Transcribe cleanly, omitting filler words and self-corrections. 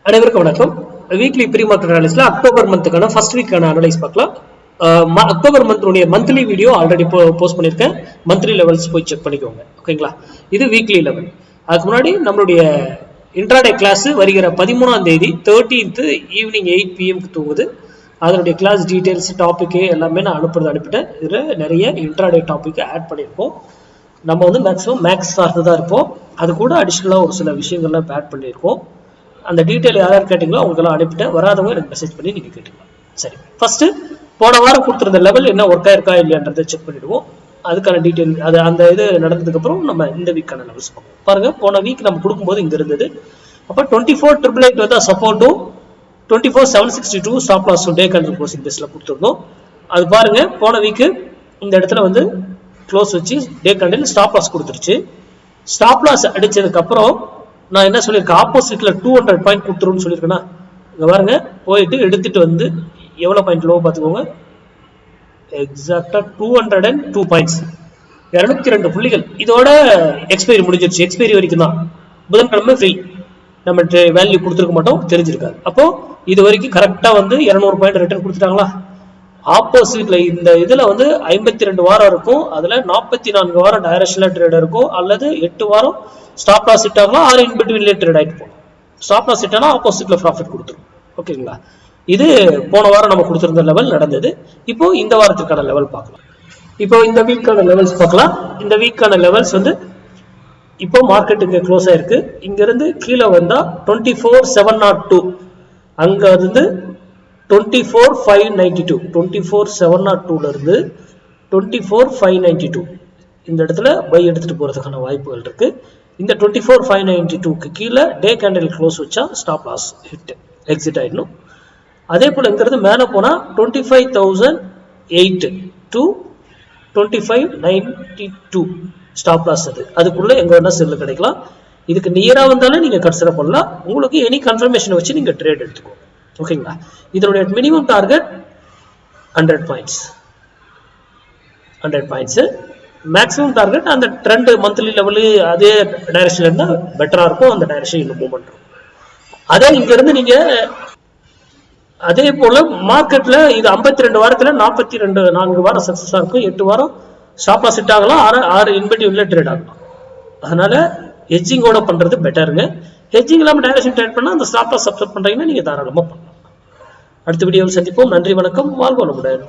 அனைவருக்கும் வணக்கம். Weekly pre market அனாலிசிஸ்ல அக்டோபர் மந்த்துக்கான ஃபர்ஸ்ட் வீக்கான அனலைஸ் பார்க்கலாம். அக்டோபர் மந்த்னுடைய மந்த்லி வீடியோ ஆல்ரெடி போஸ்ட் பண்ணியிருக்கேன். மந்த்லி லெவல்ஸ் போய் செக் பண்ணிக்கோங்க. ஓகேங்களா? இது வீக்லி லெவல். அதுக்கு முன்னாடி நம்மளுடைய இன்ட்ராடே கிளாஸ் வருகிற 13ஆம் தேதி 13th ஈவினிங் 8 PM தூங்குது. அதனுடைய கிளாஸ் டீடைல்ஸ் டாபிக் எல்லாமே நான் அனுப்பிட்டேன். இதில் நிறைய இன்ட்ராடே டாபிக் ஆட் பண்ணியிருப்போம். நம்ம வந்து மேக்ஸிமம் மேக்ஸ் சார்ந்து தான் இருப்போம். அது கூட அடிஷ்னலாக ஒரு சில விஷயங்கள்லாம் ஆட் பண்ணியிருக்கோம். அந்த டீட்டெயில் யாராவது கேட்டிங்களோ அவங்களுக்கெல்லாம் அனுப்பிட்டேன். வராதவங்க எனக்கு மெசேஜ் பண்ணி நீங்கள் கேட்டுக்கலாம். சரி, ஃபர்ஸ்ட் போன வாரம் கொடுத்துருந்த லெவல் என்ன ஒர்க் ஆயிருக்கா இல்லையான்றதை செக் பண்ணிடுவோம். அதுக்கான டீட்டெயில் அது அந்த இது நடந்ததுக்கு அப்புறம் நம்ம இந்த வீக்கான லெவல்ஸ் பார்ப்போம். பாருங்க, போன வீக் நம்ம கொடுக்கும்போது இங்க இருந்தது. அப்போ 24,888 வந்து சப்போர்ட்டும் 24,762 ஸ்டாப் லாஸ் டே கண்ட்ரோல் க்ளோசிங் பேஸ்ல கொடுத்துருந்தோம். அது பாருங்க, போன வீக்கு இந்த இடத்துல வந்து க்ளோஸ் வச்சு டே கண்டில் ஸ்டாப் லாஸ் கொடுத்துருச்சு. ஸ்டாப் லாஸ் அடிச்சதுக்கு அப்புறம் நான் என்ன சொல்லியிருக்கேன், ஆப்போசிட்ல 200 பாயிண்ட் கொடுத்துருன்னு சொல்லியிருக்கேன்னா, இங்க பாருங்க போயிட்டு எடுத்துட்டு வந்து எவ்வளவு பாயிண்ட் லோ பார்த்துக்கோங்க. எக்ஸாக்டா 202 பாயிண்ட்ஸ், 202 புள்ளிகள். இதோட எக்ஸ்பைரி முடிஞ்சிருச்சு. எக்ஸ்பைரி வரைக்கும் தான், புதன்கிழமை ஃப்ரீ. நம்ம வேல்யூ கொடுத்துருக்க மாட்டோம், தெரிஞ்சிருக்காது. அப்போ இது வரைக்கும் கரெக்டா வந்து 200 பாயிண்ட் ரிட்டர்ன் கொடுத்துட்டாங்களா. ஆப்போசிட்ல இந்த இதுல வந்து 52 வாரம் இருக்கும். அதுல 44 வாரம் டைரக்ஷனல் ட்ரேட் இருக்கும், அல்லது 8 வாரம் ஸ்டாப் லாஸ் ஹிட் ஆகலாம், 6 இன் பிட்வீன்ல ட்ரேட் ஆயிட்டு போகும். ஸ்டாப் லாஸ் ஹிட் ஆனா ஆப்போசிட்ல ப்ராஃபிட் கொடுத்துரும். ஓகேங்களா? இது போன வாரம் நம்ம கொடுத்திருந்த லெவல் நடந்தது. இப்போ இந்த வாரத்துக்கான லெவல் பார்க்கலாம். இப்போ இந்த வீக்கான லெவல்ஸ் பார்க்கலாம். இந்த வீக்கான லெவல்ஸ் வந்து இப்போ மார்க்கெட் இங்க க்ளோஸ் ஆயிருக்கு. இங்க இருந்து கீழே வந்தா 24,702, அங்க இருந்து 24,592, 24,702ல இருந்து 24,592 இந்த இடத்துல பை எடுத்துட்டு போறதுக்கான வாய்ப்புகள் இருக்கு. இந்த 24,592க்கு கீழே டே கேண்டில் க்ளோஸ் வச்சா ஸ்டாப் லாஸ் ஹிட் எக்ஸிட் ஆயிடணும். அதே போல இங்கிறது மேல போனா 25,008 to 25,992 ஸ்டாப் லாஸ். அதுக்குள்ள எங்க வேணா செல்லு கிடைக்கலாம். இதுக்கு நியரா வந்தாலும் நீங்க கன்சிடர் பண்ணலாம். உங்களுக்கு எனி கன்ஃபர்மேஷன் வச்சு நீங்க ட்ரேட் எடுத்துக்கோ. ஓகேங்களா? இதனுடைய minimum target 100 points, 100 points. Maximum target அந்த ட்ரெண்ட் மந்த்லி லெவலு அதே டைரக்ஷன்ல இருந்தா பெட்டரா இருக்கும். அந்த டைரக்ஷன் இன்னும் மூவ்மெண்ட் இருக்கும். அதே இங்க இருந்து நீங்க அதே போல மார்க்கெட்ல இது 52 வாரத்துல 4 வாரம் சக்சஸா இருக்கும். 8 வாரம் ஸ்டாப் லாஸ் ஹிட் ஆகலாம், 6 இன்வென்டிவ்ல ட்ரேட் ஆகலாம். அதனால ஹெட்ஜிங்கோட பண்றது பெட்டருங்க. ஹெட்ஜிங் இல்லாம டைரக்ஷன் ட்ரேட் பண்ணா அந்த ஸ்டாப் லாஸ் சப்ஸ்ட் பண்றீங்கன்னா நீங்க தாராளமா பண்ணலாம். அடுத்த வீடியோவில் சந்திப்போம். நன்றி, வணக்கம், வாழ்க வளமுடன்.